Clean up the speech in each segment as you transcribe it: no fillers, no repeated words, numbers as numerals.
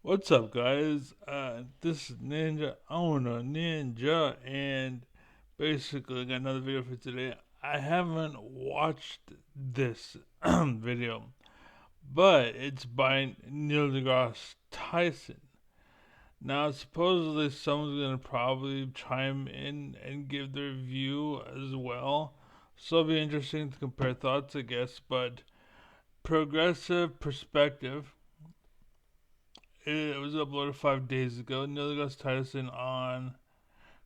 What's up, guys? This is Ninja Owner Ninja, and basically, I got another video for today. I haven't watched this video, but it's by Neil deGrasse Tyson. Now, supposedly, someone's gonna probably chime in and give their view as well, so it'll be interesting to compare thoughts, I guess. But progressive perspective. It was uploaded 5 days ago. Neil deGrasse Tyson on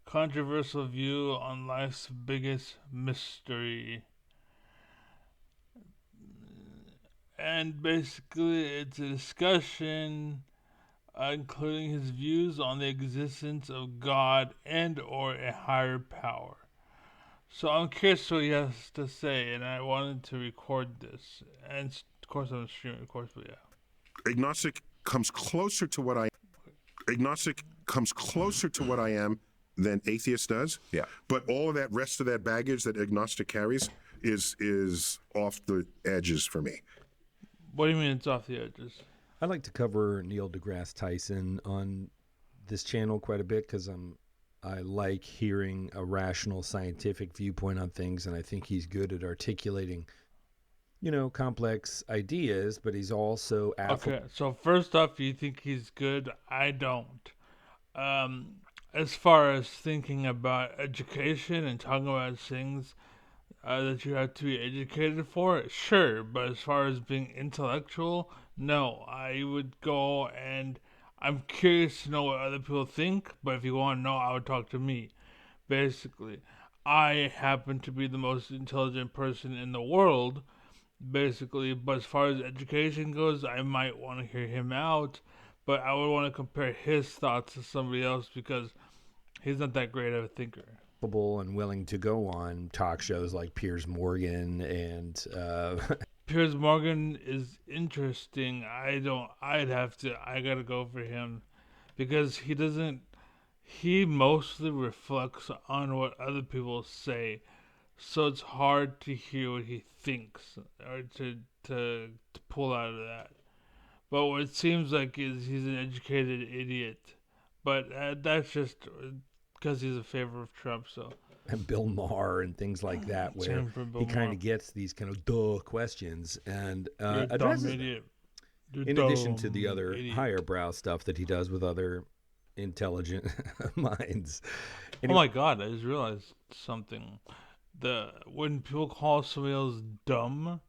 controversial view on life's biggest mystery, and basically it's a discussion including his views on the existence of God and or a higher power. So I'm curious what he has to say, and I wanted to record this. And of course I'm streaming, of course, but yeah. Agnostic comes closer to what I agnostic comes closer to what I am than atheist does. Yeah. But all of that rest of that baggage that agnostic carries is off the edges for me. What do you mean it's off the edges? I like to cover Neil deGrasse Tyson on this channel quite a bit because I like hearing a rational scientific viewpoint on things, and I think he's good at articulating, complex ideas, but he's also Okay, so first off, you think he's good? I don't. As far as thinking about education and talking about things that you have to be educated for, sure. But as far as being intellectual, no. I would go and I'm curious to know what other people think. But if you want to know, I would talk to me. Basically, I happen to be the most intelligent person in the world. Basically, but as far as education goes, I might want to hear him out. But I would want to compare his thoughts to somebody else because he's not that great of a thinker. capable and willing to go on talk shows like Piers Morgan and Piers Morgan is interesting. I gotta go for him because he mostly reflects on what other people say. So it's hard to hear what he thinks or to pull out of that. But what it seems like is he's an educated idiot. But that's just because he's a favor of Trump. So and Bill Maher and things like that, where same for Bill he kind Maher. of gets these kind of duh questions and You're a dumb addresses them. idiot. You're In addition to the dumb other idiot. higher brow stuff that he does with other intelligent minds. Oh my God! I just realized something. When people call somebody else dumb,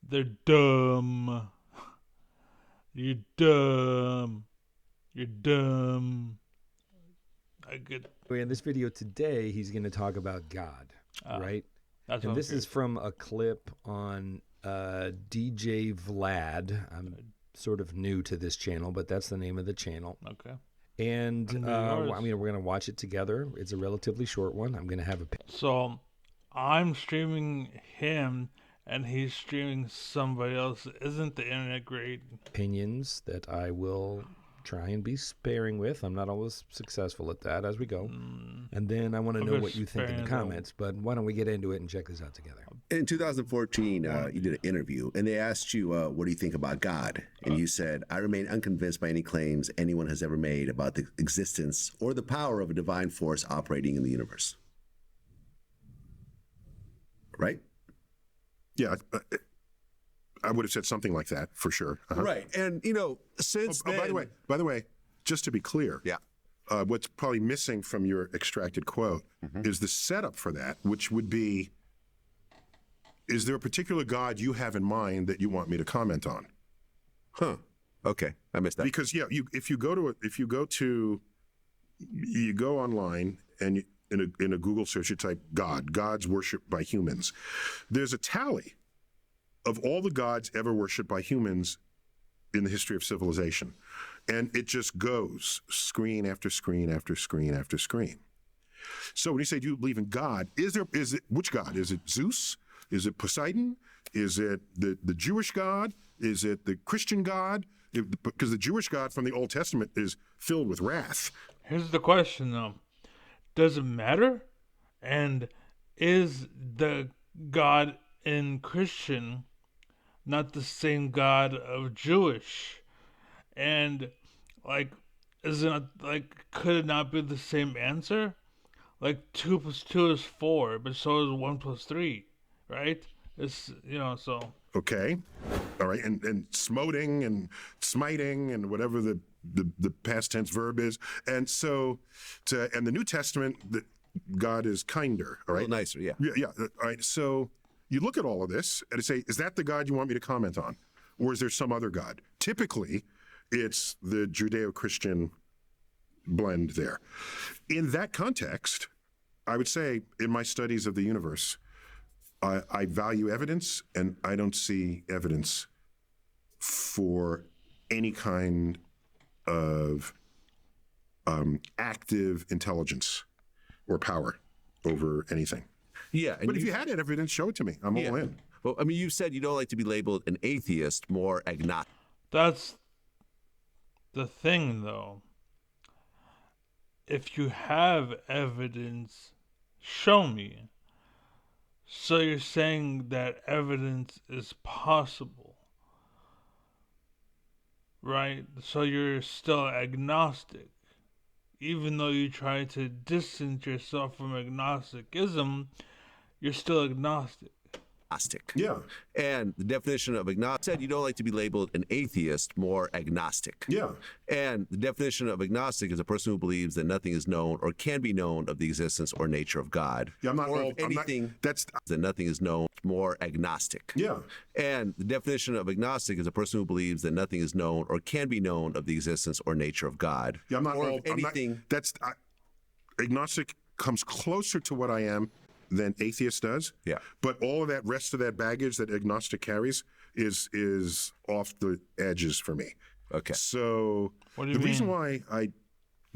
they're dumb. You're dumb. You're dumb. I get. In this video today, he's going to talk about God, right? That's And what this I'm is from a clip on DJ Vlad. I'm sort of new to this channel, but that's the name of the channel. okay. And And I mean, we're going to watch it together. It's a relatively short one. I'm going to have So I'm streaming him, and he's streaming somebody else. Isn't the internet great? opinions that I will try and be sparing with. I'm not always successful at that as we go. And then I want to I'll know go what you think in the sparing, though. comments. But why don't we get into it and check this out together? In 2014, you did an interview, and they asked you, what do you think about God? And you said, I remain unconvinced by any claims anyone has ever made about the existence or the power of a divine force operating in the universe. Right? Yeah, I would have said something like that for sure. Right. And, since then... By the way, just to be clear, Yeah. what's probably missing from your extracted quote is the setup for that, which would be, is there a particular God you have in mind that you want me to comment on? Huh. Okay. I missed that. Because if you go online and in a Google search you type God's worshipped by humans, there's a tally of all the gods ever worshipped by humans in the history of civilization, and it just goes screen after screen after screen after screen. So when you say, do you believe in God, is it which God? Is it Zeus? Is it Poseidon? Is it the Jewish God? Is it the Christian God? Because the Jewish God from the Old Testament is filled with wrath. Here's the question, though: does it matter? And is the God in Christian not the same God of Jewish? And like, isn't it like, could it not be the same answer? Like 2 plus 2 is 4, but so is 1 plus 3, right? It's, so. Okay. All right. And smoting and smiting and whatever the past tense verb is. And so, and the New Testament, God is kinder. All A right. little nicer, yeah. Yeah. All right. So you look at all of this and say, is that the God you want me to comment on? Or is there some other God? Typically, it's the Judeo-Christian blend there. In that context, I would say in my studies of the universe, I value evidence, and I don't see evidence for any kind of active intelligence or power over anything. Yeah. And But if you had evidence, show it to me. I'm all in. Well, I mean, you said you don't like to be labeled an atheist, more agnostic. That's the thing, though. If you have evidence, show me. So you're saying that evidence is possible, right? So you're still agnostic. Even though you try to distance yourself from agnosticism, you're still agnostic. Yeah. And the definition of agnostic said you don't like to be labeled an atheist, more agnostic. Yeah. And the definition of agnostic is a person who believes that nothing is known or can be known of the existence or nature of God. Yeah, I'm not. Or all, of I'm not anything that's. that nothing is known, more agnostic. Yeah. And the definition of agnostic is a person who believes that nothing is known or can be known of the existence or nature of God. Yeah, I'm not. Or all, of anything. Agnostic comes closer to what I am than atheist does. Yeah. But all of that rest of that baggage that agnostic carries is off the edges for me. Okay. So What do you the reason mean? why I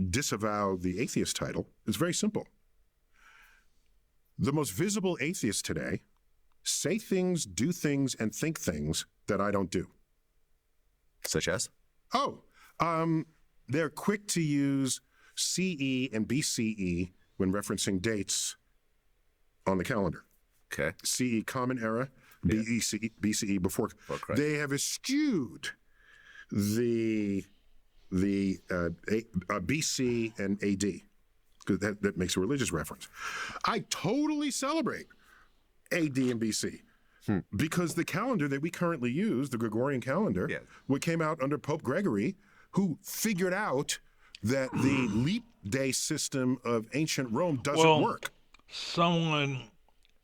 disavow the atheist title is very simple. The most visible atheists today say things, do things, and think things that I don't do. Such as? They're quick to use CE and BCE when referencing dates on the calendar. Okay. CE, Common Era, BCE, before Christ. they have eschewed the BC and AD, because that makes a religious reference. I totally celebrate AD and BC. Because the calendar that we currently use, the Gregorian calendar, what came out under Pope Gregory, who figured out that the leap day system of ancient Rome doesn't work. Someone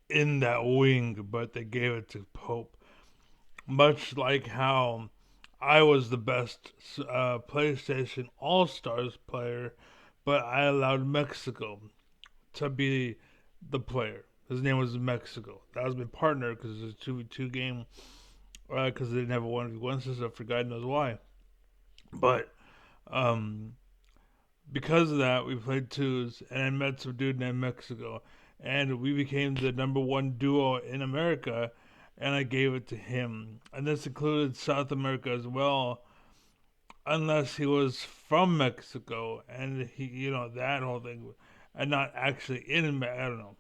in that wing, but they gave it to Pope. Much like how I was the best PlayStation All-Stars player, but I allowed Mexico to be the player. His name was Mexico. That was my partner because it was a 2v2 game. Because they didn't have a 1v1 system for God knows why. But because of that, we played twos, and I met some dude named Mexico, and we became the #1 duo in America, and I gave it to him. And this included South America as well, unless he was from Mexico, and he, that whole thing, and not actually in, I don't know.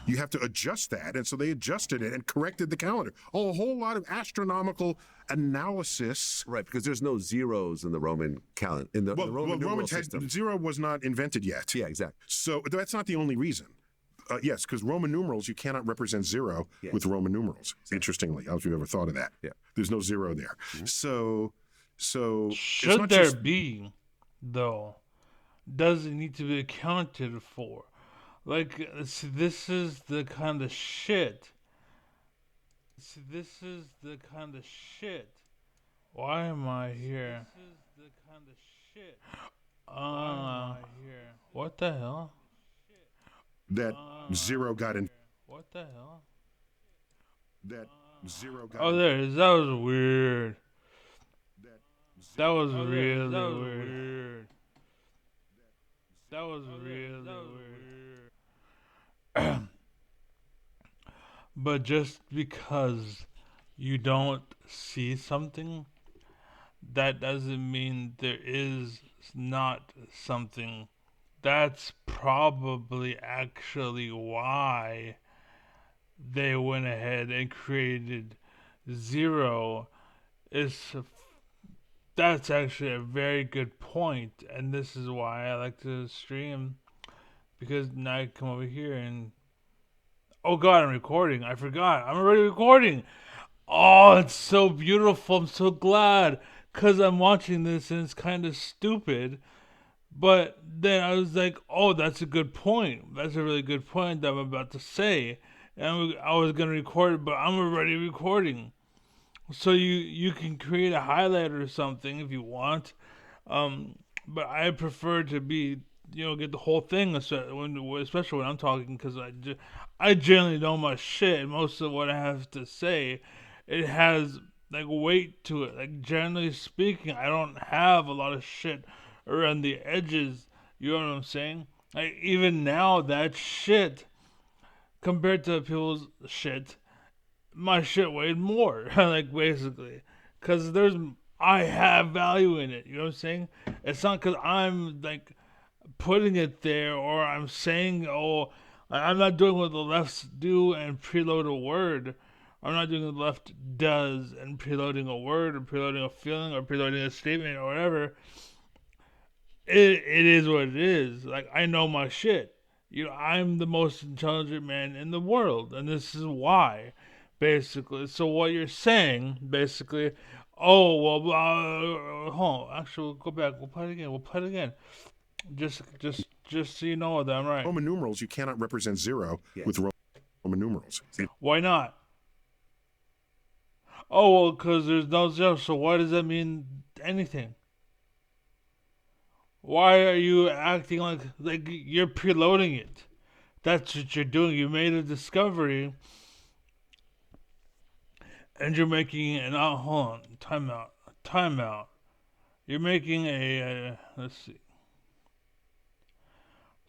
You have to adjust that. And so they adjusted it and corrected the calendar. A whole lot of astronomical analysis. Right, because there's no zeros in the Roman calendar. In the Roman numeral system. Zero was not invented yet. Yeah, exactly. So that's not the only reason. Yes, because Roman numerals, you cannot represent zero with Roman numerals. Interestingly, I don't know if you've ever thought of that. Yeah. There's no zero there. So should there be, though? Does it need to be accounted for? Like, see, this is the kind of shit. Why am I here? What the hell? that zero got in. What the hell? That zero got Oh, in. there it is. That was weird. That was really weird. That was really weird. But just because you don't see something, that doesn't mean there is not something. That's probably actually why they went ahead and created zero. Is That's actually a very good point, and this is why I like to stream, because now I come over here and oh god, I'm recording. I forgot. I'm already recording. Oh, it's so beautiful. I'm so glad because I'm watching this and it's kind of stupid. But then I was like, oh, that's a good point. That's a really good point that I'm about to say. And I was going to record it, but I'm already recording. So you can create a highlight or something if you want. But I prefer to be, get the whole thing, especially when I'm talking, because I generally know my shit. And most of what I have to say, it has like weight to it. Like generally speaking, I don't have a lot of shit around the edges. You know what I'm saying? Like even now, that shit compared to people's shit, my shit weighed more. Like basically, because I have value in it. You know what I'm saying? It's not because I'm like putting it there or I'm saying, oh, I'm not doing what the lefts do and preload a word. I'm not doing what the left does and preloading a word or preloading a feeling or preloading a statement or whatever. It is what it is. Like I know my shit. I'm the most intelligent man in the world, and this is why, basically. So what you're saying, basically, oh well, hold on. Actually, we'll go back. We'll play it again. We'll play it again. Just so you know that I'm right. Roman numerals, you cannot represent zero with Roman numerals. Why not? Oh well, because there's no zero. So why does that mean anything? Why are you acting like you're preloading it? That's what you're doing. You made a discovery, and you're making an hold on, timeout. You're making a let's see.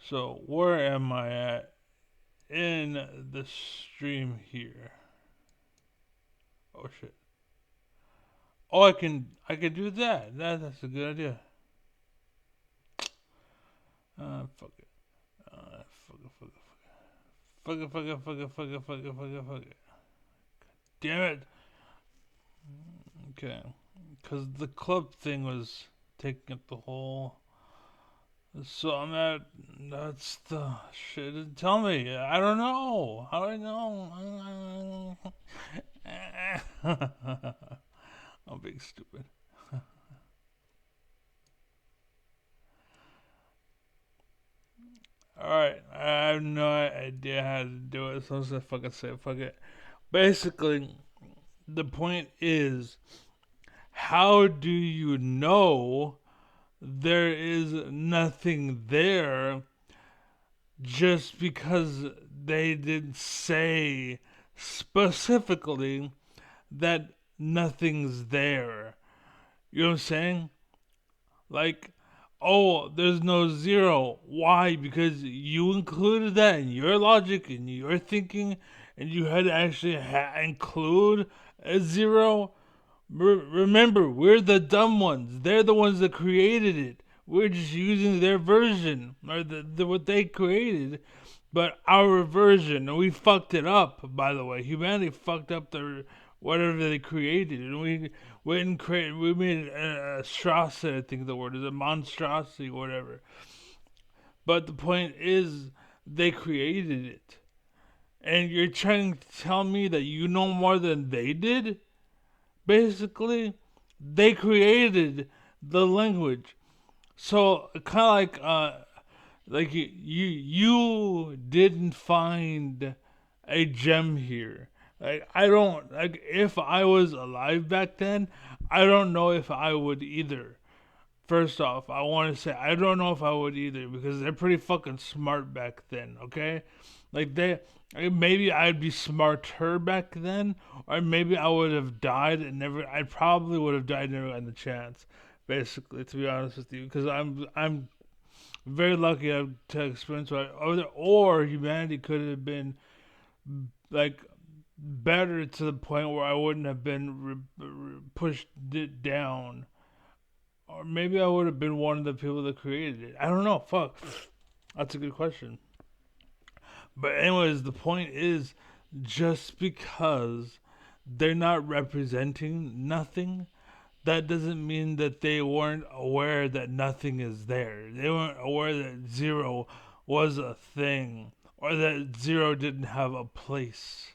So where am I at in the stream here? Oh shit. Oh, I can do that. That's a good idea. Fuck it. Fuck it. Damn it. Okay. Because the club thing was taking up the whole. So that's the shit. Tell me. I don't know. How do I know? I'm being stupid. Alright, I have no idea how to do it, so I'm just gonna fucking say it. Fuck it. Basically, the point is, how do you know there is nothing there just because they didn't say specifically that nothing's there? You know what I'm saying? Like, oh, there's no zero. Why? Because you included that in your logic and your thinking, and you had to actually include a zero. Remember, we're the dumb ones. They're the ones that created it. We're just using their version or what they created, but our version, and we fucked it up. By the way, humanity fucked up their whatever they created, and we went and created. We made a atrocity. I think the word is a monstrosity, whatever. But the point is, they created it, and you're trying to tell me that you know more than they did. Basically, they created the language. So kind of like you didn't find a gem here. Like I don't like if I was alive back then, I don't know if I would either. First off, I want to say I don't know if I would either because they're pretty fucking smart back then, okay? Like maybe I'd be smarter back then, or maybe I would have died and never. I probably would have died and never gotten the chance. Basically, to be honest with you, because I'm very lucky to experience what or humanity could have been like better to the point where I wouldn't have been pushed it down. Or maybe I would have been one of the people that created it. I don't know. Fuck. That's a good question. But anyways, the point is just because they're not representing nothing that doesn't mean that they weren't aware that nothing is there. They weren't aware that zero was a thing or that zero didn't have a place.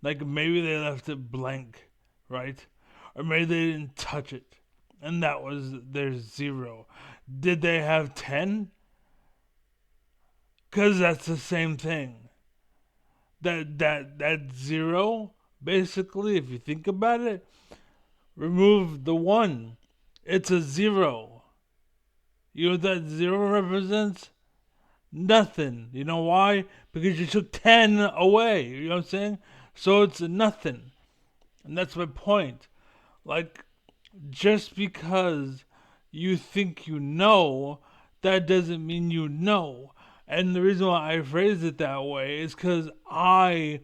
Like maybe they left it blank, right? Or maybe they didn't touch it. And that was their zero. Did they have 10? Because that's the same thing. That zero, basically, if you think about it, remove the one. It's a zero. You know what that zero represents? Nothing. You know why? Because you took 10 away. You know what I'm saying? So it's nothing. And that's my point. Like, just because you think you know, that doesn't mean you know. And the reason why I phrase it that way is because I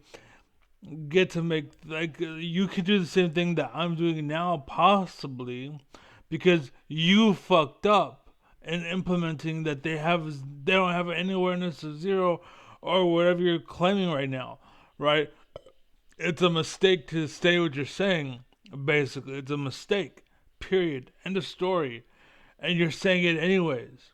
get to make, like, you could do the same thing that I'm doing now, possibly, because you fucked up in implementing that they don't have any awareness of zero or whatever you're claiming right now, right? It's a mistake to say what you're saying, basically. It's a mistake, period. End of story. And you're saying it anyways.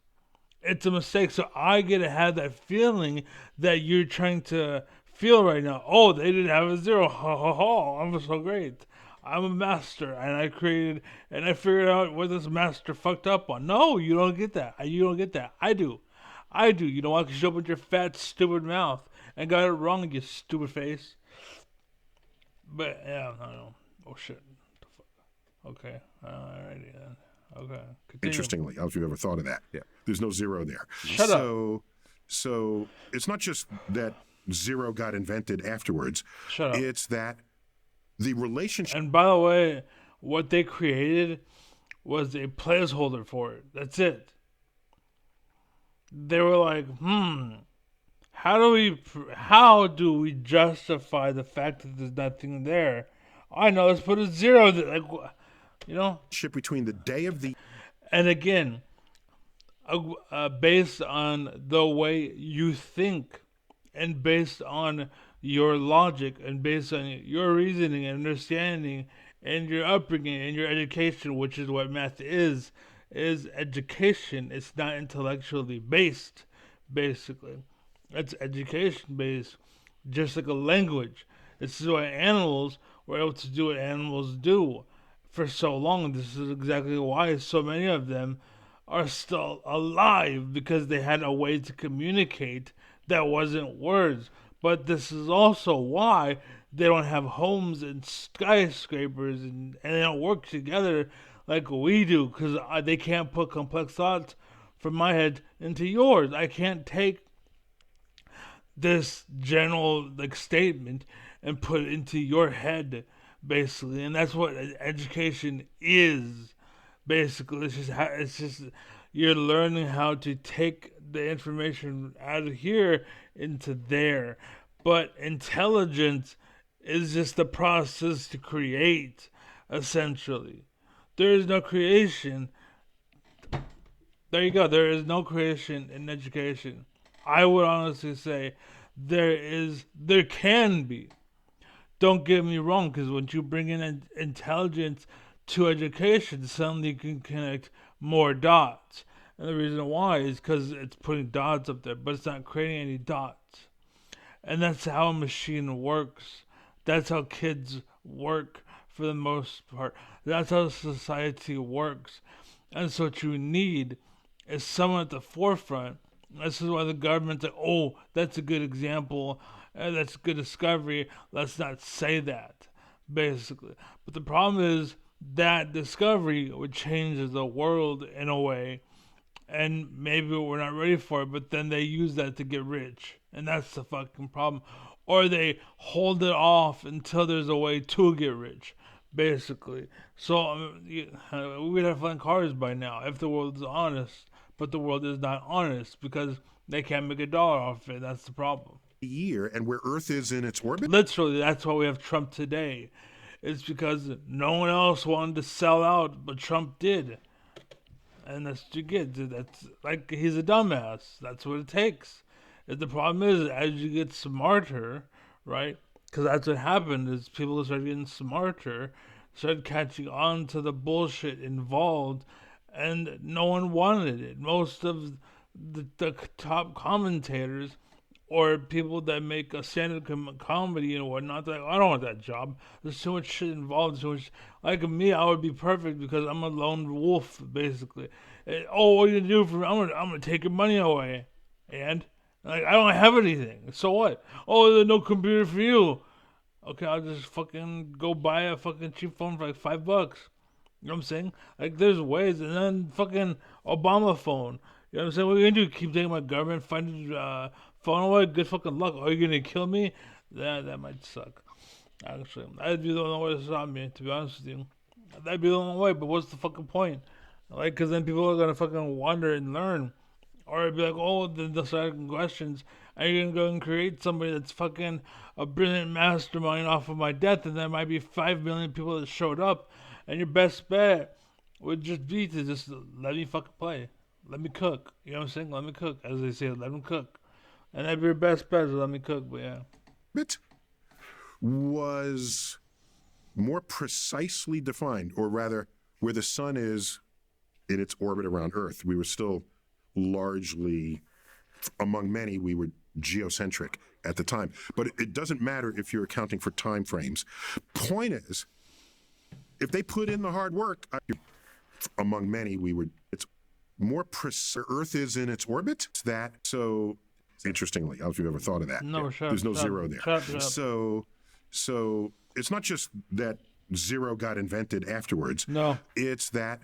It's a mistake. So I get to have that feeling that you're trying to feel right now. Oh, they didn't have a zero. Ha ha ha. I'm so great. I'm a master, and I created, and I figured out what this master fucked up on. No, you don't get that. You don't get that. I do. I do. You know why? Because you opened your fat, stupid mouth and got it wrong, you stupid face. But, yeah, I don't know. Oh, shit. Okay. Alrighty then. Okay. Continue. Interestingly, I don't know if you've ever thought of that. Yeah. There's no zero there. Shut up. So it's not just that zero got invented afterwards. Shut up. It's that the relationship. And by the way, what they created was a placeholder for it. That's it. They were like, how do we justify the fact that there's nothing there? I know, let's put a zero there. Like, you know? Between the day of the. And again, based on the way you think and based on your logic and based on your reasoning and understanding and your upbringing and your education, which is what math is education. It's not intellectually based, basically. It's education based, just like a language. This is why animals were able to do what animals do for so long. This is exactly why so many of them are still alive, because they had a way to communicate that wasn't words. But this is also why they don't have homes and skyscrapers and they don't work together like we do, because they can't put complex thoughts from my head into yours. I can't take this general statement and put it into your head, basically. And that's what education is, basically. It's just you're learning how to take the information out of here into there. But intelligence is just the process to create, essentially. There is no creation. There you go. There is no creation in education. I would honestly say there can be. Don't get me wrong, because when you bring in intelligence to education, suddenly you can connect more dots. And the reason why is because it's putting dots up there, but it's not creating any dots. And that's how a machine works. That's how kids work for the most part. That's how society works. And so what you need is someone at the forefront. This is why the government's like, oh, that's a good example. That's a good discovery. Let's not say that, basically. But the problem is that discovery would change the world in a way. And maybe we're not ready for it, but then they use that to get rich. And that's the fucking problem. Or they hold it off until there's a way to get rich, basically. So we'd have flying cars by now if the world is honest. But the world is not honest because they can't make $1 off it. That's the problem. Year and where Earth is in its orbit. Literally, that's why we have Trump today. It's because no one else wanted to sell out, but Trump did. And that's what you get. That's like, he's a dumbass. That's what it takes. And the problem is, as you get smarter, right? Because that's what happened, is people started getting smarter. started catching on to the bullshit involved, and no one wanted it. Most of the top commentators or people that make a stand-up comedy and whatnot, they're like, I don't want that job. There's too much shit involved. Too much. Like me, I would be perfect because I'm a lone wolf, basically. Oh, what are you gonna do for me? I'm gonna take your money away, and like I don't have anything. So what? Oh, there's no computer for you. Okay, I'll just fucking go buy a fucking cheap phone for like $5. You know what I'm saying? Like, there's ways. And then fucking Obama phone. You know what I'm saying? What are you gonna do? Keep taking my government funded phone away? Good fucking luck. Are you gonna kill me? That might suck. Actually, that'd be the only way to stop me. To be honest with you, that'd be the only way. But what's the fucking point? Like, cause then people are gonna fucking wonder and learn, or it'd be like, oh, the second questions. Are you gonna go and create somebody that's fucking a brilliant mastermind off of my death, and there might be 5 million people that showed up, and your best bet would just be to just let me fucking play, let me cook. You know what I'm saying? Let me cook, as they say, let them cook, and that'd be your best bet. Is let me cook. But yeah, It was more precisely defined, or rather, where the sun is in its orbit around Earth. We were still largely, among many, we were geocentric at the time. But it doesn't matter if you're accounting for time frames. Point is, if they put in the hard work, among many, we were, it's more precise. Earth is in its orbit. That, so, interestingly, I don't know if you've ever thought of that. no, shut There's up, no zero there. Shut up. So it's not just that zero got invented afterwards. No. It's that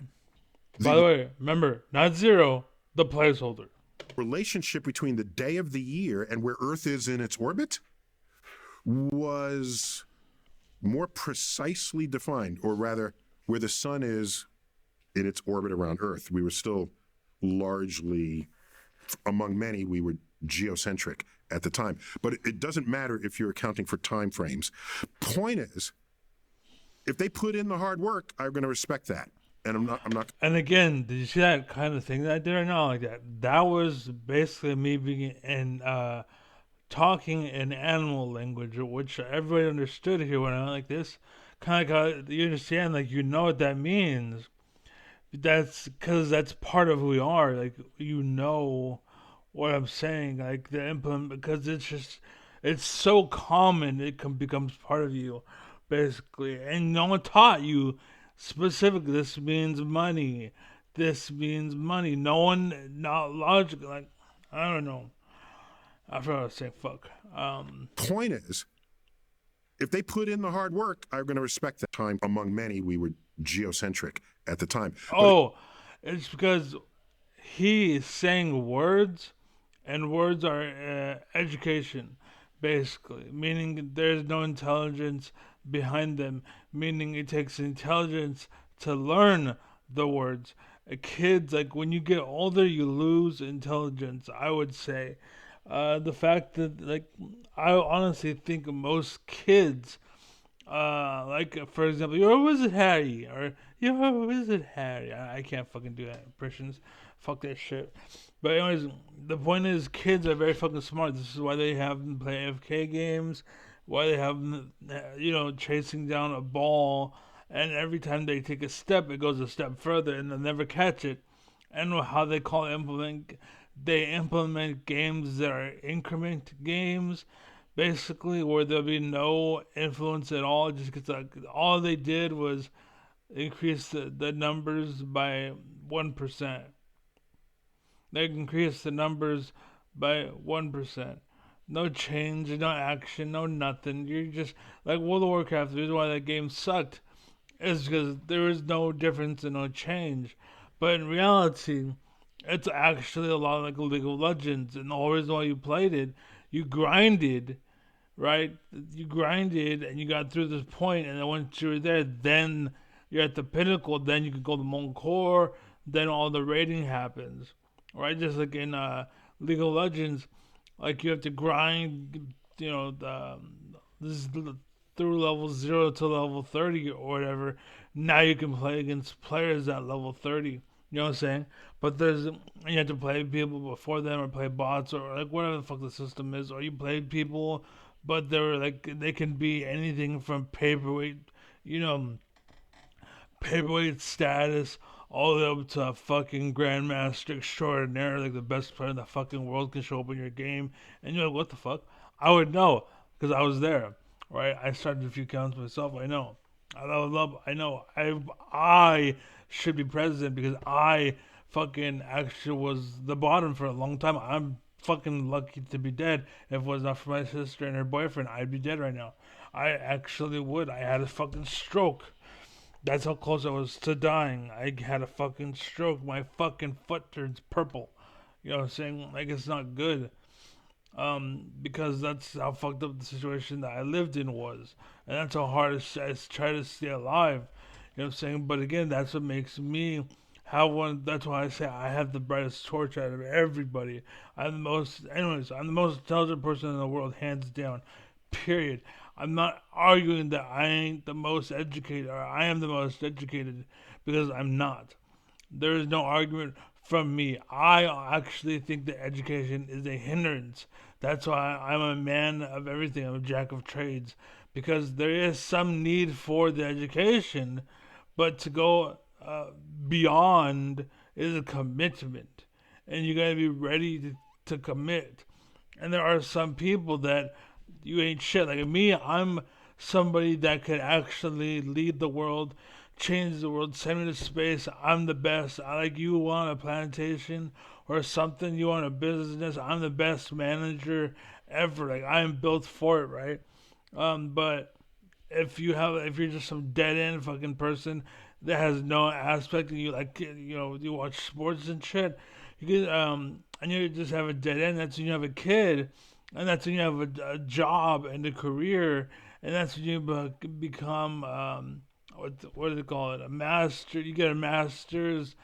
By the way, remember, not zero, the placeholder. relationship between the day of the year and where Earth is in its orbit was more precisely defined, or rather, where the sun is in its orbit around Earth. We were still largely, among many, we were geocentric at the time. But it doesn't matter if you're accounting for time frames. Point is, if they put in the hard work, I'm going to respect that. And I'm not. And again, did you see that kind of thing that I did or not like that? That was basically me being in talking in animal language, which everybody understood here when I went like this. Kind of like you understand, like you know what that means. That's because that's part of who we are. Like you know what I'm saying. Like the implement because it's so common it becomes part of you, basically. And no one taught you specifically this means money. This means money. No one, not logical. Like I don't know. I forgot what I was saying. Fuck. Point is, if they put in the hard work, I'm going to respect that. Time among many, we were geocentric at the time. Oh, it's because he is saying words, and words are education, basically. Meaning there's no intelligence behind them. Meaning it takes intelligence to learn the words. Kids, like when you get older, you lose intelligence. I would say, the fact that like I honestly think most kids like for example, you're a wizard Harry, or you're a wizard Harry. I can't fucking do that impressions. Fuck that shit. But anyways, the point is, kids are very fucking smart. This is why they have them play AFK games. Why they have them, chasing down a ball, and every time they take a step, it goes a step further, and they'll never catch it. And how they call it they implement games that are increment games, basically, where there'll be no influence at all. Just because like, all they did was increase the numbers by 1%. They increase the numbers by 1%. No change, no action, no nothing. You're just like World of Warcraft. The reason why that game sucked is because there was no difference and no change. But in reality, it's actually a lot like League of Legends. And the whole reason why you played it, you grinded, right? You grinded and you got through this point, and then once you were there, then you're at the pinnacle. Then you can go to Molten Core. Then all the raiding happens, right? Just like in League of Legends, like you have to grind, this is through level 0 to level 30 or whatever. Now you can play against players at level 30. You know what I'm saying? But you have to play people before them, or play bots, or like whatever the fuck the system is, or you play people, but they're like they can be anything from paperweight, paperweight status, all the way up to a fucking grandmaster extraordinaire, like the best player in the fucking world can show up in your game, and you're like, what the fuck? I would know because I was there, right? I started a few counts myself. I know. I know. I should be president because I fucking actually was the bottom for a long time. I'm fucking lucky to be dead. If it was not for my sister and her boyfriend, I'd be dead right now. I actually would. I had a fucking stroke. That's how close I was to dying. I had a fucking stroke. My fucking foot turns purple. You know what I'm saying? Like, it's not good. Because that's how fucked up the situation that I lived in was. And that's how hard I try to stay alive. You know what I'm saying? But again, that's what makes me have one. That's why I say I have the brightest torch out of everybody. Anyways, I'm the most intelligent person in the world, hands down. Period. I'm not arguing that I ain't the most educated or I am the most educated because I'm not. There is no argument from me. I actually think that education is a hindrance. That's why I'm a man of everything. I'm a jack of trades because there is some need for the education, but to go beyond is a commitment, and you gotta be ready to commit. And there are some people that you ain't shit. Like me, I'm somebody that could actually lead the world, change the world, send me to space. I'm the best. I like you want a plantation or something, you want a business. I'm the best manager ever. Like I am built for it, right? But if you're just some dead end fucking person that has no aspect, and you like you watch sports and shit, you get and you just have a dead end. That's when you have a kid, and that's when you have a job and a career, and that's when you become what do they call it? A master. You get a master's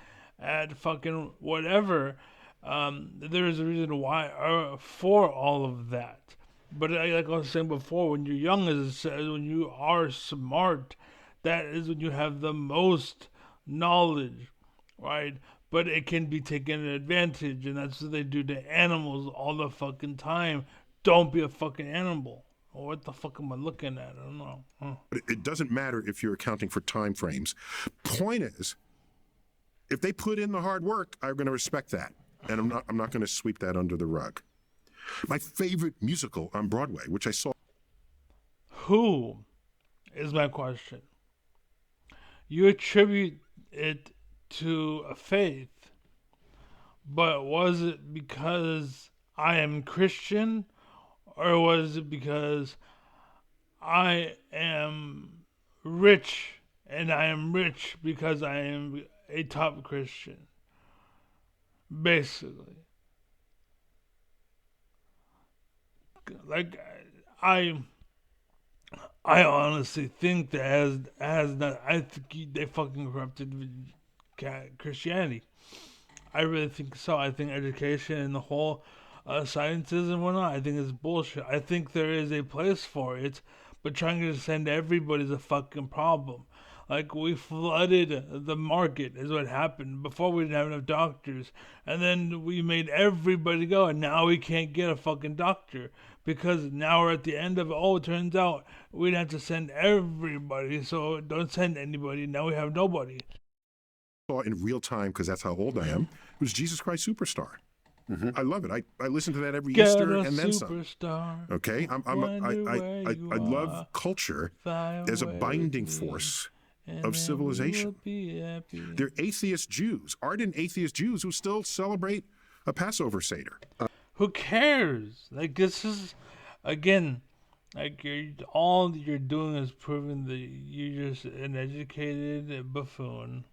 at fucking whatever. There is a reason why for all of that. But like I was saying before, when you're young, as it says, when you are smart, that is when you have the most knowledge, right? But it can be taken advantage, and that's what they do to animals all the fucking time. Don't be a fucking animal. What the fuck am I looking at? I don't know. But it doesn't matter if you're accounting for time frames. Point is, if they put in the hard work, I'm going to respect that, and I'm not going to sweep that under the rug. My favorite musical on Broadway, which I saw. Who is my question? You attribute it to a faith, but was it because I am Christian, or was it because I am rich and I am rich because I am a top Christian? Basically. Like I I honestly think that has not. I think they fucking corrupted Christianity. I really think so. I think education and the whole sciences and whatnot, I think is bullshit. I think there is a place for it, but trying to send everybody is a fucking problem. Like we flooded the market is what happened. Before we didn't have enough doctors, and then we made everybody go, and now we can't get a fucking doctor because now we're at the end of it. Oh, it turns out we'd have to send everybody, so don't send anybody. Now we have nobody. Saw in real time, because that's how old I am, it was Jesus Christ Superstar. I love it. I listen to that every Easter and then some. Okay, I love culture as a binding force of civilization. They're atheist Jews, ardent atheist Jews who still celebrate a Passover Seder. Who cares? Like this is, again, like all you're doing is proving that you're just an educated buffoon.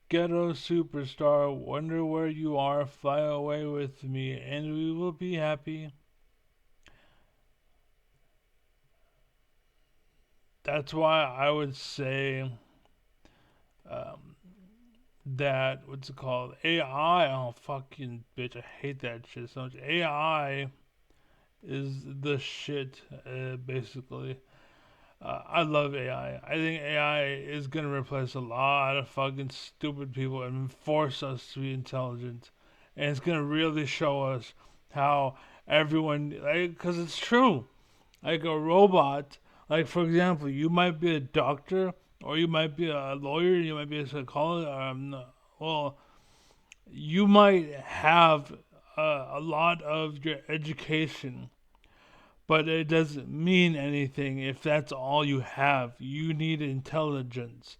Ghetto superstar, wonder where you are, fly away with me, and we will be happy. That's why I would say that, what's it called? AI, oh fucking bitch, I hate that shit so much. AI is the shit, basically. I love AI. I think AI is going to replace a lot of fucking stupid people and force us to be intelligent. And it's going to really show us how everyone, like, because it's true. Like a robot, Like, for example, you might be a doctor, or you might be a lawyer, you might be a psychologist. Well, you might have a lot of your education, but it doesn't mean anything if that's all you have. You need intelligence.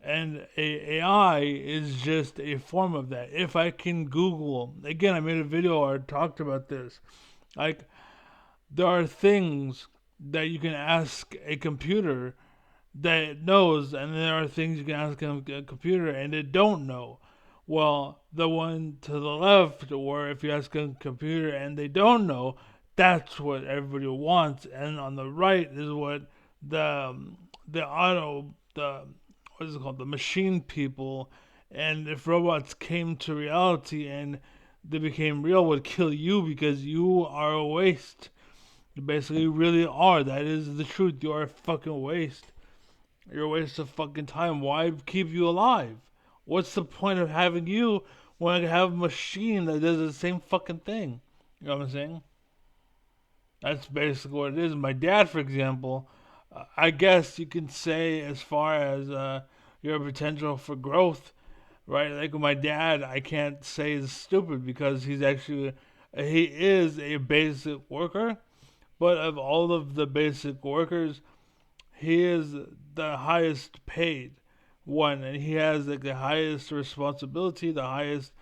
And AI is just a form of that. If I can Google, again, I made a video where I talked about this. Like, there are things that you can ask a computer that it knows, and there are things you can ask a computer and it don't know. Well, the one to the left, or if you ask a computer and they don't know, that's what everybody wants. And on the right is what the auto the what is it called, the machine people, and if robots came to reality and they became real, would kill you because you are a waste. You basically really are. That is the truth. You are a fucking waste. You're a waste of fucking time. Why keep you alive? What's the point of having you when I can have a machine that does the same fucking thing? You know what I'm saying? That's basically what it is. My dad, for example, I guess you can say, as far as your potential for growth, right? Like with my dad, I can't say he's stupid because he is a basic worker, but of all of the basic workers, he is the highest paid one, and he has like the highest responsibility, the highest.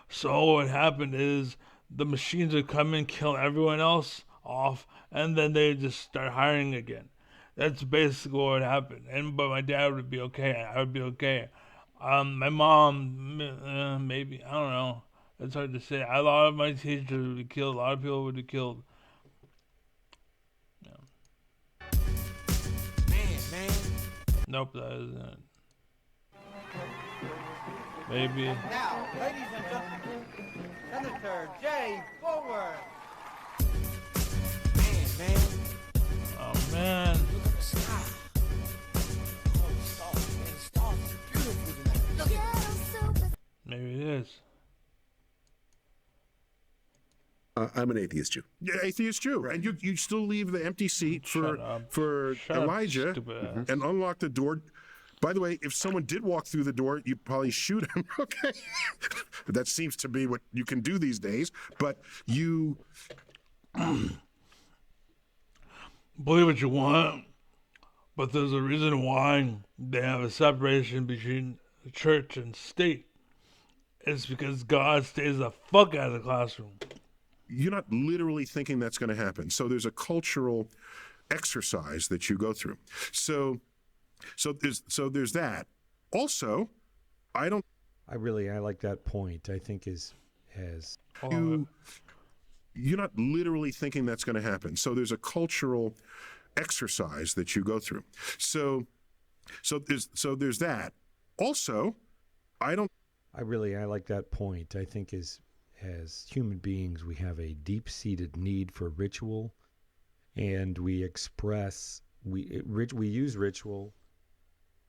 So what happened is the machines would come and kill everyone else off, and then they just start hiring again. That's basically what would happen. And but my dad would be okay. I would be okay. My mom, maybe, I don't know. It's hard to say. A lot of my teachers would be killed. A lot of people would be killed. Yeah. Man. Nope, that isn't it. Maybe. Now, ladies and gentlemen, Senator Jay Forward. Man. Oh man. Look at the sky. Oh, the stars, man. The stars are beautiful tonight. Look at them. Maybe it is. I'm an atheist Jew. Yeah, atheist Jew, and you still leave the empty seat for Shut up, Elijah stupid ass. and unlock the door. By the way, if someone did walk through the door, you'd probably shoot him. Okay, that seems to be what you can do these days. But you Believe what you want, but there's a reason why they have a separation between church and state. It's because God stays the fuck out of the classroom. you're not literally thinking that's going to happen. So there's a cultural exercise that you go through. So there's that. Also, I like that point. I think you're not literally thinking that's going to happen. So there's a cultural exercise that you go through. So there's that. Also, I like that point. I think as human beings, we have a deep-seated need for ritual, and we use ritual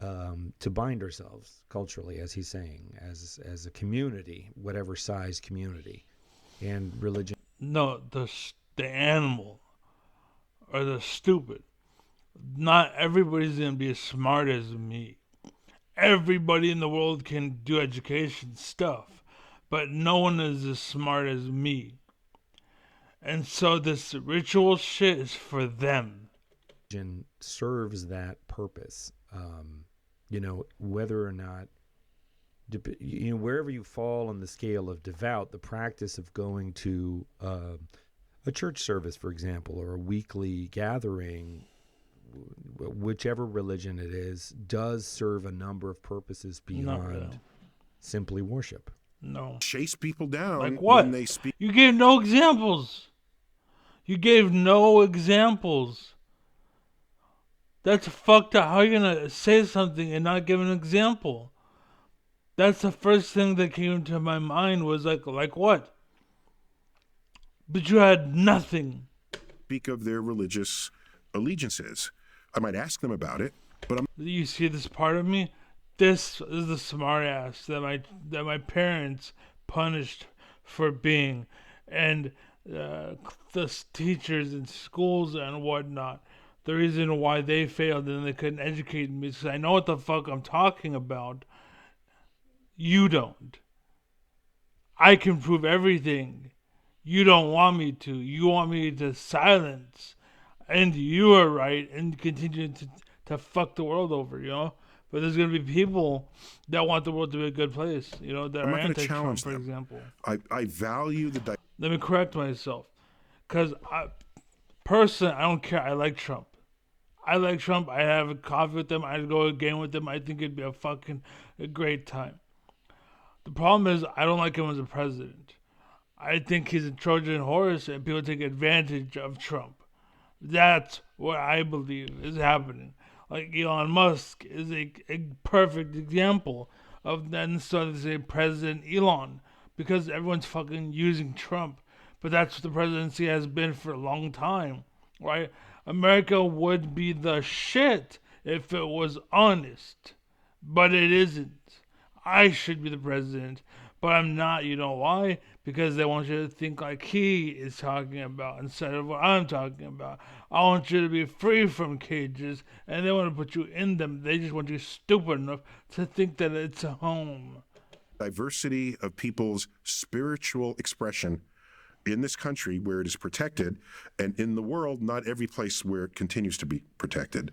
to bind ourselves culturally, as he's saying, as a community, whatever size community, and religion. No, the animal or the stupid. Not everybody's gonna be as smart as me. Everybody in the world can do education stuff, but no one is as smart as me. And so this ritual shit is for them. Religion serves that purpose. Whether or not, wherever you fall on the scale of devout, the practice of going to a church service, for example, or a weekly gathering, whichever religion it is, does serve a number of purposes beyond simply worship. No. chase people down Like what? when they speak. You gave no examples. That's fucked up. How are you gonna say something and not give an example? That's the first thing that came to my mind was like what? But you had nothing. Speak of their religious allegiances. I might ask them about it, but You see this part of me? This is the smart ass that my parents punished for being, and the teachers in schools and whatnot. the reason why they failed and they couldn't educate me is 'cause I know what the fuck I'm talking about. You don't. I can prove everything. You don't want me to. You want me to silence. And you are right and continue to fuck the world over, you know? But there's going to be people that want the world to be a good place, you know, that I'm are not going to anti Trump, challenge for them. example. I value the Let me correct myself. Because personally, I don't care. I like Trump. I like Trump. I have a coffee with him. I'd go a game with him. I think it'd be a great time. The problem is, I don't like him as a president. I think he's a Trojan horse and people take advantage of Trump. That's what I believe is happening. Like Elon Musk is a perfect example of that instead of say President Elon because everyone's fucking using Trump. But that's what the presidency has been for a long time, right? America would be the shit if it was honest, but it isn't. I should be the president, but I'm not. You know why? Because they want you to think like he is talking about instead of what I'm talking about. I want you to be free from cages, and they want to put you in them. They just want you stupid enough to think that it's a home. diversity of people's spiritual expression in this country where it is protected, and in the world, not every place where it continues to be protected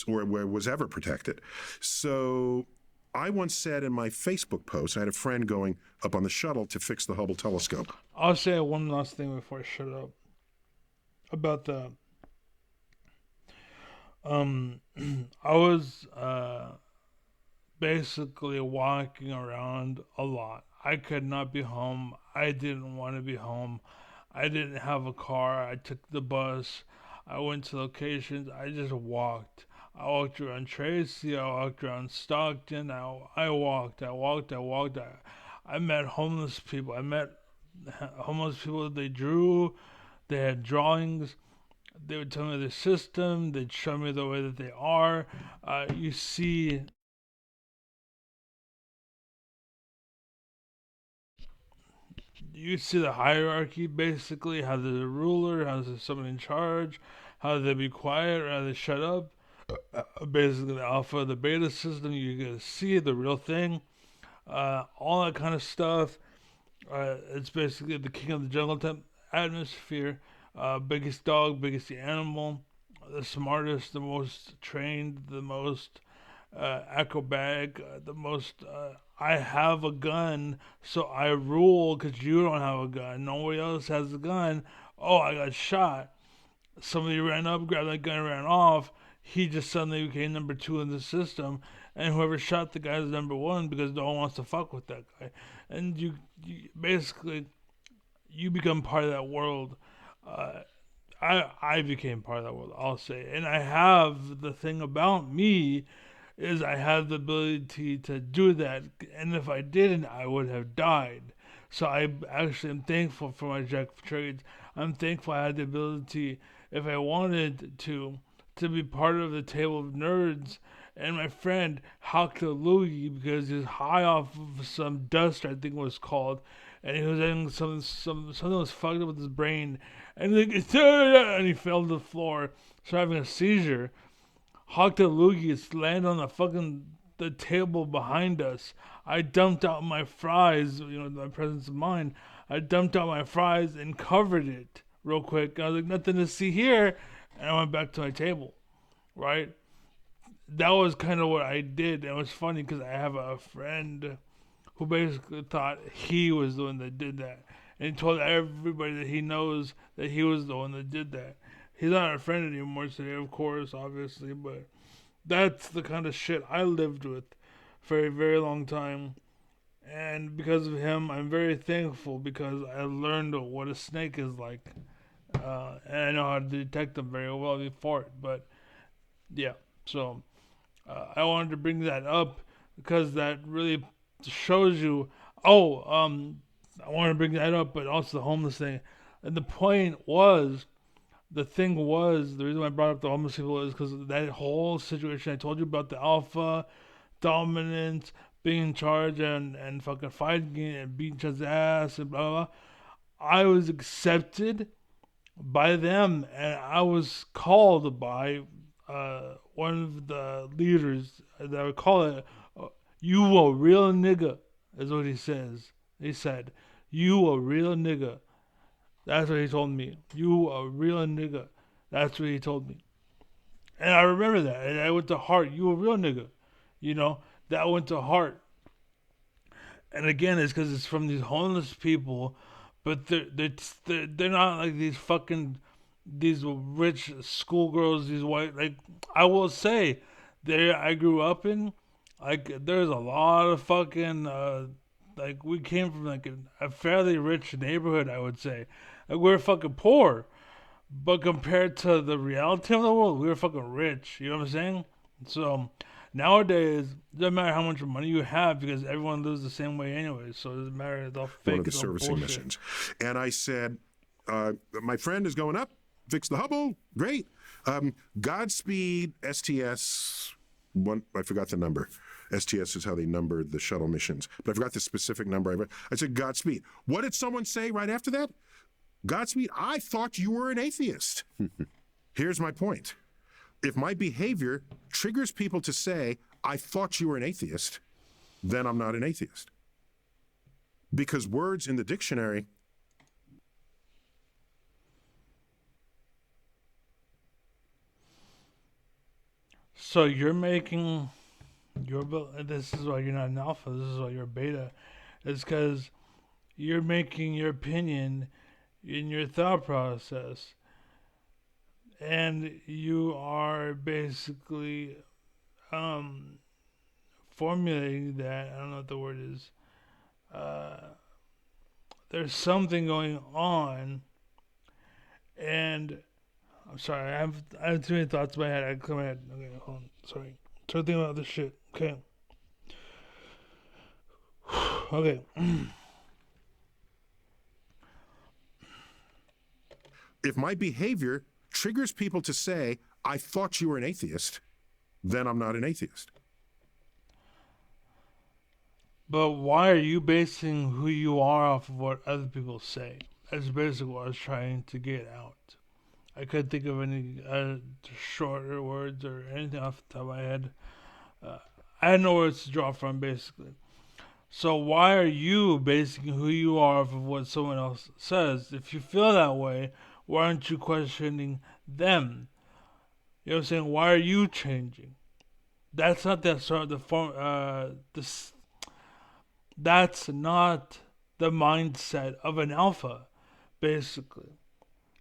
or where it was ever protected. So I once said in my Facebook post, I had a friend going up on the shuttle to fix the Hubble telescope. I'll say one last thing before I shut up about the. I was basically walking around a lot. I could not be home. I didn't want to be home. I didn't have a car. I took the bus. I went to locations. I just walked. I walked around Tracy. I walked around Stockton. I walked. I met homeless people. I met homeless people. They drew. They had drawings. They would tell me the system. They'd show me the way that they are. You see the hierarchy basically, how there's a ruler, how there's someone in charge, how they be quiet or how they shut up. Basically, the alpha, the beta system, you get to see the real thing, all that kind of stuff. It's basically the king of the jungle type atmosphere. Biggest dog, biggest animal, the smartest, the most trained, the most acrobatic, the most. I have a gun, so I rule because you don't have a gun. Nobody else has a gun. Oh, I got shot. Somebody ran up, grabbed that gun, and ran off. He just suddenly became number two in the system, and whoever shot the guy is number one because no one wants to fuck with that guy. And you basically you become part of that world. Uh, I became part of that world, I'll say, and I have the thing about me is I have the ability to do that, and if I didn't, I would have died. So I actually am thankful for my jack of trades. I'm thankful I had the ability, if I wanted to be part of the table of nerds. And my friend hocked a loogie because he was high off of some dust, I think it was called, and he was having something was fucked up with his brain, and and he fell to the floor, so having a seizure. Hocked a loogie landed on the table behind us. I dumped out my fries, my presence of mind. I dumped out my fries and covered it real quick. I was like, nothing to see here, and I went back to my table. Right? That was kind of what I did. And it was funny because I have a friend who basically thought he was the one that did that, and he told everybody that he knows that he was the one that did that. He's not a friend anymore today, of course, obviously, but that's the kind of shit I lived with for a very long time. And because of him, I'm very thankful because I learned what a snake is like. And I know how to detect them very well before it. But yeah, so I wanted to bring that up because that really shows you. Oh, I wanted to bring that up, but also the homeless thing. And the point was, the thing was, the reason why I brought up the homeless people is because that whole situation I told you about the alpha dominance, being in charge and fucking fighting and beating his ass and blah blah. I was accepted by them, and I was called by one of the leaders that would call it, "You a real nigga," is what he says. He said, "You a real nigga." That's what he told me. "You a real nigga." That's what he told me. And I remember that. And I went to heart. "You a real nigga." You know, that went to heart. And again, it's because it's from these homeless people, but they're not like these fucking these rich schoolgirls, these white, like, I will say, there I grew up in, like, there's a lot of fucking like, we came from like a fairly rich neighborhood, I would say. Like, we're fucking poor, but compared to the reality of the world, we were fucking rich. You know what I'm saying? So nowadays, it doesn't matter how much money you have because everyone lives the same way anyway. So it doesn't matter. It's all fake. One of the it's all servicing bullshit. missions. And I said, my friend is going up, fix the Hubble, great. Godspeed, STS, one, I forgot the number. STS is how they numbered the shuttle missions, but I forgot the specific number. I said, Godspeed. What did someone say right after that? Godspeed, I thought you were an atheist. Here's my point. If my behavior triggers people to say, I thought you were an atheist, then I'm not an atheist. Because words in the dictionary So you're making this is why you're not an alpha. This is why you're a beta. It's because you're making your opinion in your thought process, and you are basically formulating that. I don't know what the word is. Uh, there's something going on, and I'm sorry. I have too many thoughts in my head. I come ahead. Okay, hold on. Sorry. Start thinking about this shit. Okay. Okay. if my behavior triggers people to say, I thought you were an atheist, then I'm not an atheist. But why are you basing who you are off of what other people say? That's basically what I was trying to get out. I couldn't think of any shorter words or anything off the top of my head. I had no words to draw from, basically. So why are you basing who you are off of what someone else says? If you feel that way, why aren't you questioning them? You know what I'm saying? Why are you changing? That's not the sort of the form. That's not the mindset of an alpha, basically.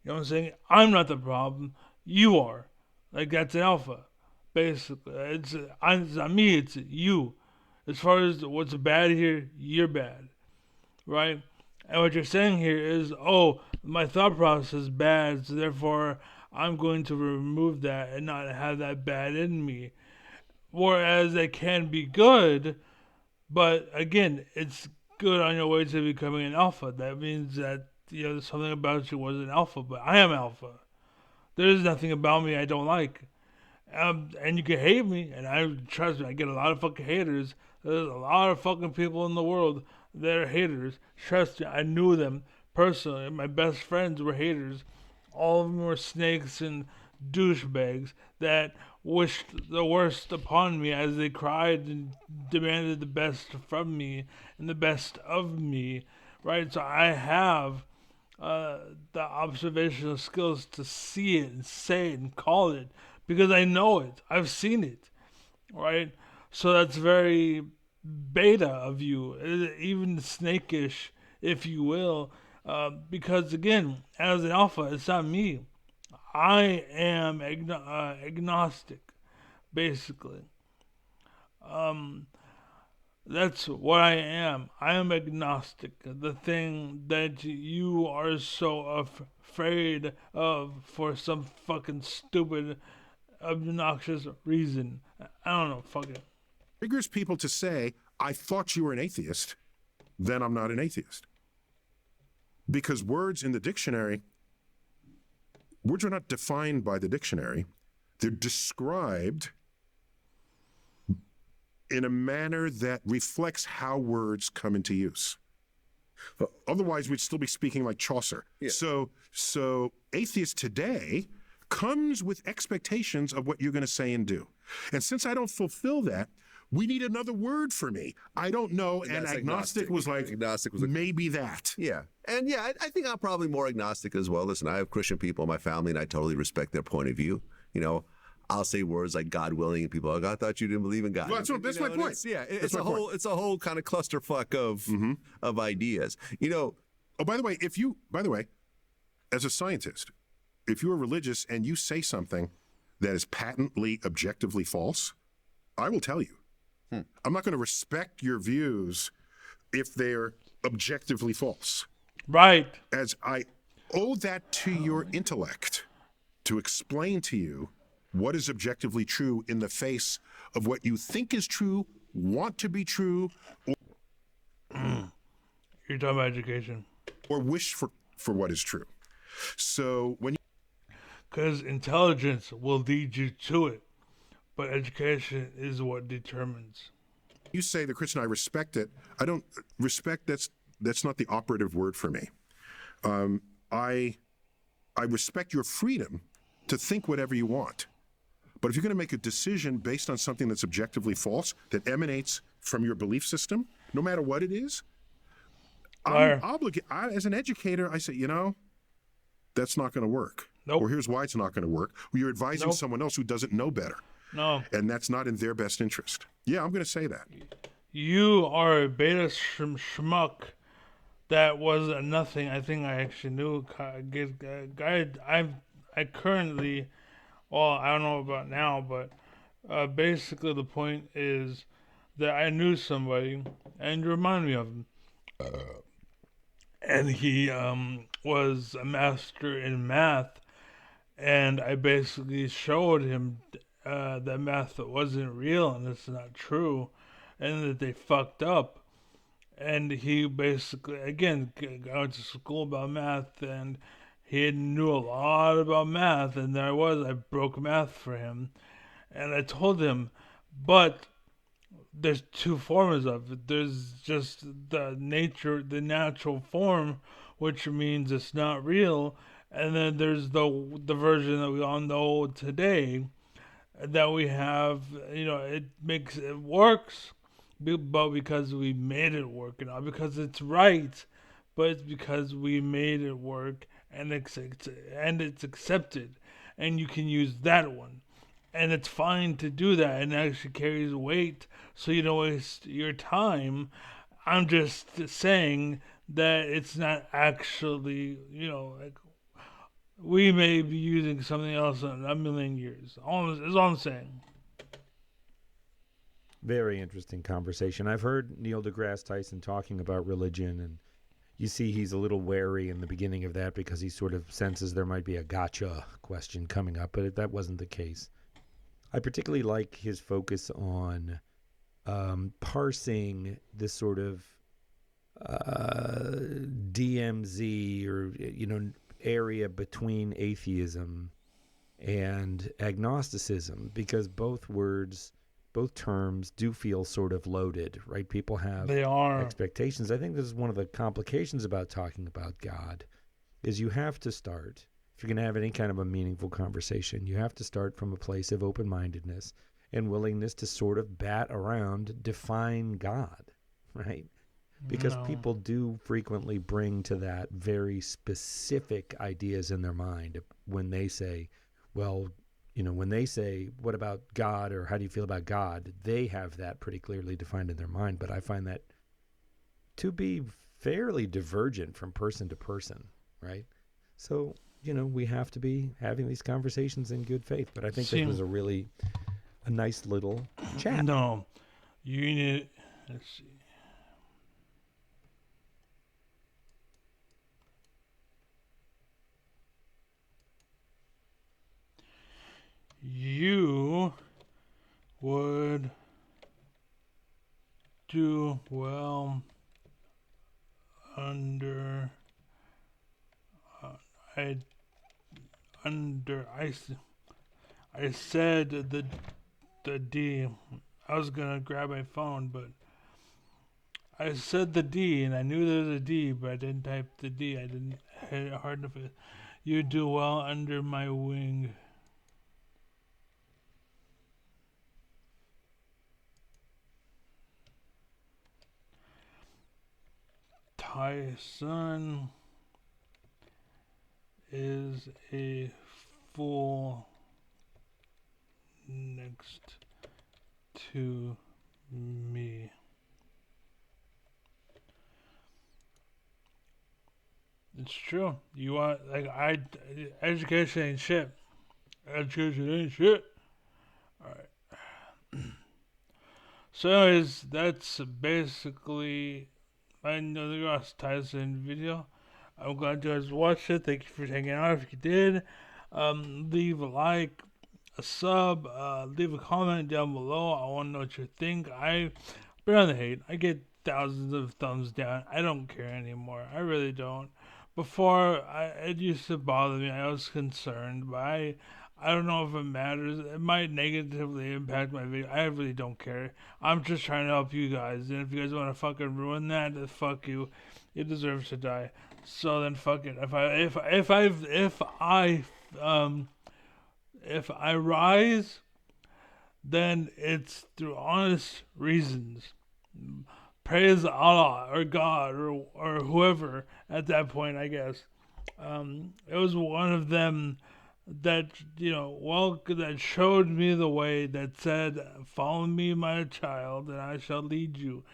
You know what I'm saying? I'm not the problem. You are. Like, that's an alpha, basically. It's not me. It's you. As far as what's bad here, you're bad, right? And what you're saying here is, oh, my thought process is bad, so therefore I'm going to remove that and not have that bad in me. Whereas it can be good, but again, it's good on your way to becoming an alpha. That means that something about you was an alpha, but I am alpha. There is nothing about me I don't like. And you can hate me, and trust me, I get a lot of fucking haters. There's a lot of fucking people in the world that are haters. Trust me, I knew them personally. My best friends were haters. All of them were snakes and douchebags that wished the worst upon me as they cried and demanded the best from me and the best of me. Right? So I have the observational skills to see it and say it and call it because I know it. I've seen it. Right? So that's very beta of you, even snakish, if you will. Because again, as an alpha, it's not me. I am agnostic, basically. That's what I am. I am agnostic. The thing that you are so afraid of for some fucking stupid, obnoxious reason. I don't know. Fuck it. Triggers people to say, I thought you were an atheist, then I'm not an atheist. Because words in the dictionary, words are not defined by the dictionary. They're described in a manner that reflects how words come into use. Otherwise, we'd still be speaking like Chaucer. Yeah. So atheist today comes with expectations of what you're going to say and do. And since I don't fulfill that, we need another word for me. I don't know. And That's agnostic was like, agnostic was maybe that. Yeah. And yeah, I think I'm probably more agnostic as well. Listen, I have Christian people in my family, and I totally respect their point of view. You know, I'll say words like God willing, and people are like, I thought you didn't believe in God. Well, that's my point. It's a whole kind of clusterfuck of ideas. You know. Oh, by the way, as a scientist, if you're religious and you say something that is patently, objectively false, I will tell you. I'm not going to respect your views if they're objectively false. Right. As I owe that to your intellect to explain to you what is objectively true in the face of what you think is true, want to be true, You're talking about education. or wish for what is true. So when Because intelligence will lead you to it, but education is what determines. you say the Christian, I respect it. I don't respect. That's not the operative word for me. I respect your freedom to think whatever you want. But if you're going to make a decision based on something that's objectively false, that emanates from your belief system, no matter what it is, I'm obligated. As an educator, I say, that's not going to work. Nope. Or here's why it's not going to work. Well, you're advising Nope. someone else who doesn't know better. No. And that's not in their best interest. Yeah, I'm going to say that. You are a beta schmuck that was a nothing. I think I actually knew a guy. I currently, well, I don't know about now, but basically the point is that I knew somebody, and you remind me of him. And he was a master in math, and I basically showed him that math wasn't real and it's not true, and that they fucked up. And he basically, again, I went to school about math, and he knew a lot about math, and there I broke math for him. And I told him, but there's two forms of it. There's just the natural form, which means it's not real, and then there's the version that we all know today, that we have. It works, but because we made it work, and not because it's right, but it's because we made it work, and it's accepted, and you can use that one. And it's fine to do that, and it actually carries weight, so you don't waste your time. I'm just saying that it's not actually, we may be using something else in a million years. Is all I'm saying. Very interesting conversation. I've heard Neil deGrasse Tyson talking about religion, and you see he's a little wary in the beginning of that because he sort of senses there might be a gotcha question coming up, but that wasn't the case. I particularly like his focus on parsing this sort of DMZ or area between atheism and agnosticism, because both terms do feel sort of loaded, right? People have expectations. I think this is one of the complications about talking about God, is you have to start. If you're going to have any kind of a meaningful conversation, you have to start from a place of open-mindedness and willingness to sort of bat around, define God, right? Because people do frequently bring to that very specific ideas in their mind when they say, well, when they say, what about God, or how do you feel about God? They have that pretty clearly defined in their mind, but I find that to be fairly divergent from person to person, right? So we have to be having these conversations in good faith. But I think this was a nice little chat. No, you need. Let's see. You would do well under. I said the D. I was gonna grab my phone, but I said the D, and I knew there was a D, but I didn't type the D. I didn't hit it hard enough. You do well under my wing. Tyson is a fool next to me. It's true. You want education ain't shit. Education ain't shit. All right. So, anyways, that's basically my deGrasse Tyson video. I'm glad you guys watched it. Thank you for hanging out. If you did, leave a like, a sub, leave a comment down below. I want to know what you think. I been on the hate. I get thousands of thumbs down. I don't care anymore. I really don't. Before, it used to bother me. I was concerned, but I don't know if it matters. It might negatively impact my video. I really don't care. I'm just trying to help you guys. And if you guys want to fucking ruin that, then fuck you. It deserves to die. So then fuck it. If I rise, then it's through honest reasons. Praise Allah or God or whoever at that point, I guess. It was one of them that, that showed me the way, that said, follow me, my child, and I shall lead you.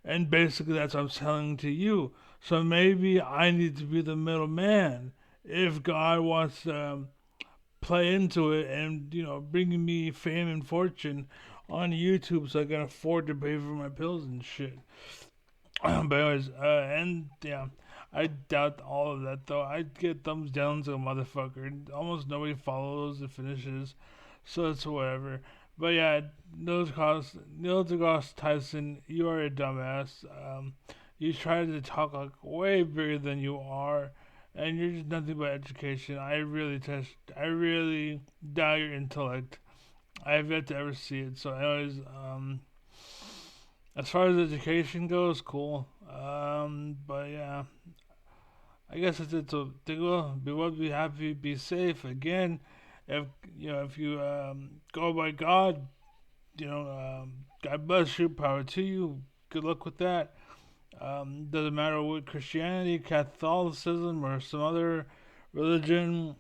And basically that's what I'm telling to you. So maybe I need to be the middleman if God wants to play into it and, bring me fame and fortune on YouTube so I can afford to pay for my pills and shit. But anyways, and yeah, I doubt all of that though. I get thumbs down to a motherfucker. Almost nobody follows the finishes, so it's whatever. But yeah, Neil deGrasse Tyson, you are a dumbass. You try to talk like way bigger than you are, and you're just nothing but education. I really doubt your intellect. I have yet to ever see it. So, anyways, as far as education goes, cool. But yeah, I guess it's it. So be well, be happy, be safe. Again, if you go by God, God bless you, power to you. Good luck with that. Doesn't matter what Christianity, Catholicism, or some other religion,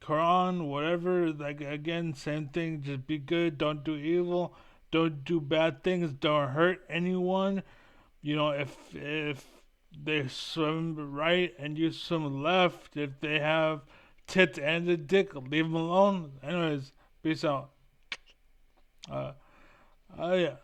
Quran, whatever. Like again, same thing. Just be good. Don't do evil. Don't do bad things. Don't hurt anyone. If they swim right and you swim left, if they have tits and a dick, leave them alone. Anyways, peace out. Yeah.